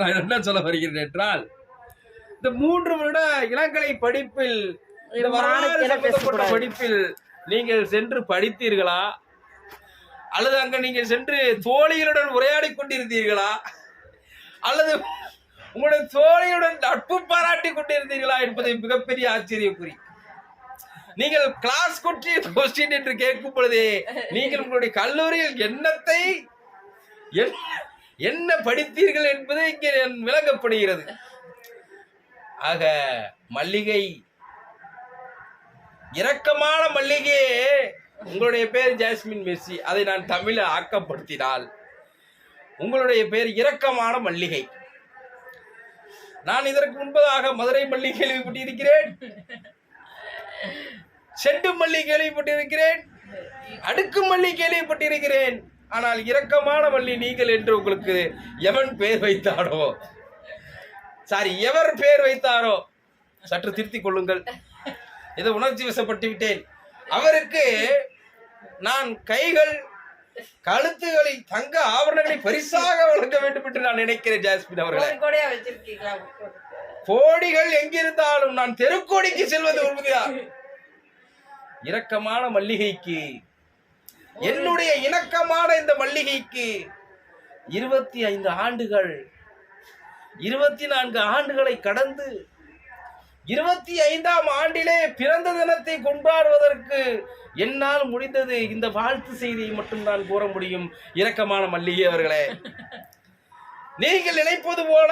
நான் என்ன சொல்ல வருகிறேன் என்றால், இந்த 3 வருட இளங்கலை படிப்பில் இந்த வரலாறு சம்பந்தப்பட்ட படிப்பில் நீங்கள் சென்று படித்தீர்களா, அல்லது அங்க நீங்கள் சென்று தோழிகளுடன் உரையாடி கொண்டிருந்தீர்களா, அல்லது உங்களுடைய தோழியுடன் நட்பு பாராட்டி கொண்டிருந்தீர்களா என்பதை மிகப்பெரிய ஆச்சரியக்குறி. நீங்கள் கிளாஸ் கொஸ்டின் என்று கேட்கும் பொழுதே நீங்கள் உங்களுடைய கல்லூரியில் என்ன படித்தீர்கள் என்பது இங்கே விளங்கப்படுகிறது. ஆக மல்லிகை, இரக்கமான மல்லிகையே, உங்களுடைய பேர் ஜாஸ்மின் மெர்சி, அதை நான் தமிழ ஆக்கப்படுத்தினால் உங்களுடைய பேர் இரக்கமான மல்லிகை. நான் இதற்கு முன்பதாக மதுரை மல்லி கேள்விப்பட்டிருக்கிறேன், செண்டு மல்லி கேள்விப்பட்டிருக்கிறேன், அடுக்கு மல்லி கேள்விப்பட்டிருக்கிறேன். ஆனால் இரக்கமான மல்லி நீங்கள் என்று உங்களுக்கு எவன் பேர் வைத்தாரோ, எவர் பேர் வைத்தாரோ, சற்று திருத்திக் கொள்ளுங்கள், ஏதோ உணர்ச்சி வசப்பட்டு விட்டேன். அவருக்கு நான் கைகள் கழுத்துகளில் தங்க ஆபரணங்களை பரிசாக வழங்க வேண்டும் என்று நான் நினைக்கிறேன். ஜாஸ்மின் அவர்களே, கோடிகள் எங்கிருந்தாலும் நான் தெருக்கோடிக்கு செல்வது உறுதிதான். இரக்கமான மல்லிகைக்கு, என்னுடைய இணக்கமான இந்த மல்லிகைக்கு 25 ஆண்டுகள், 24 ஆண்டுகளை கடந்து 25ஆம் ஆண்டிலே பிறந்த தினத்தை கொண்டாடுவதற்கு என்னால் முடிந்தது இந்த வாழ்த்து செய்தியை மட்டும் நான் கூற முடியும். இரக்கமான மல்லிகை அவர்களே, நீங்கள் நினைப்பது போல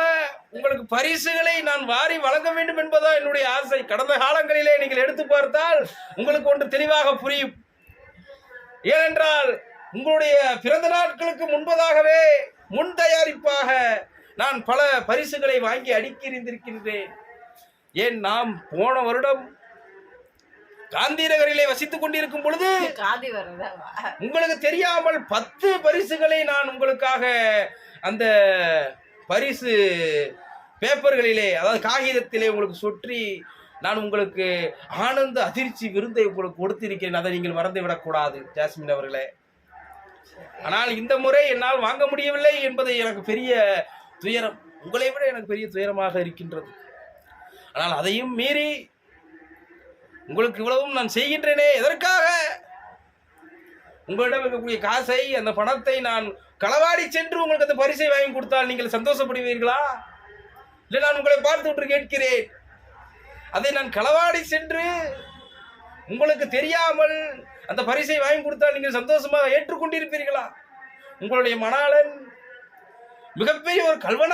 உங்களுக்கு பரிசுகளை நான் வாரி வழங்க வேண்டும் என்பதா என்னுடைய ஆசை. கடந்த காலங்களிலே நீங்கள் எடுத்து பார்த்தால் உங்களுக்கு ஒன்று தெளிவாக புரியும். ஏனென்றால் உங்களுடைய பிறந்த நாட்களுக்கு முன்பதாகவே முன் தயாரிப்பாக நான் பல பரிசுகளை வாங்கி அடுக்கி இருந்திருக்கின்றேன். ஏன், நாம் போன வருடம் காந்தி நகரிலே வசித்துக் கொண்டிருக்கும் பொழுது உங்களுக்கு தெரியாமல் 10 பரிசுகளை நான் உங்களுக்காக அந்த பரிசு பேப்பர்களிலே, அதாவது காகிதத்திலே உங்களுக்கு சுற்றி நான் உங்களுக்கு ஆனந்த அதிர்ச்சி விருந்தை உங்களுக்கு கொடுத்திருக்கிறேன். அதை நீங்கள் மறந்து விடக்கூடாது ஜாஸ்மின் அவர்களே. ஆனால் இந்த முறை என்னால் வாங்க முடியவில்லை என்பதை எனக்கு பெரிய துயரம், உங்களை விட எனக்கு பெரிய துயரமாக இருக்கின்றது. ஆனால் அதையும் மீறி உங்களுக்கு இவ்வளவும் நான் செய்கின்றேனே, எதற்காக? உங்களிடம் இருக்கக்கூடிய காசை, அந்த பணத்தை நான் களவாடி சென்று உங்களுக்கு அந்த பரிசை வாங்கி கொடுத்தால் நீங்கள் சந்தோஷப்படுவீர்களா? இல்லை, நான் உங்களை பார்த்து விட்டு கேட்கிறேன், அதை நான் களவாடி சென்று உங்களுக்கு தெரியாமல் அந்த பரிசை வாங்கி கொடுத்தால் நீங்கள் சந்தோஷமாக ஏற்றுக்கொண்டிருப்பீர்களா? உங்களுடைய மணாளன் மிகப்பெரிய ஒரு கல்வனா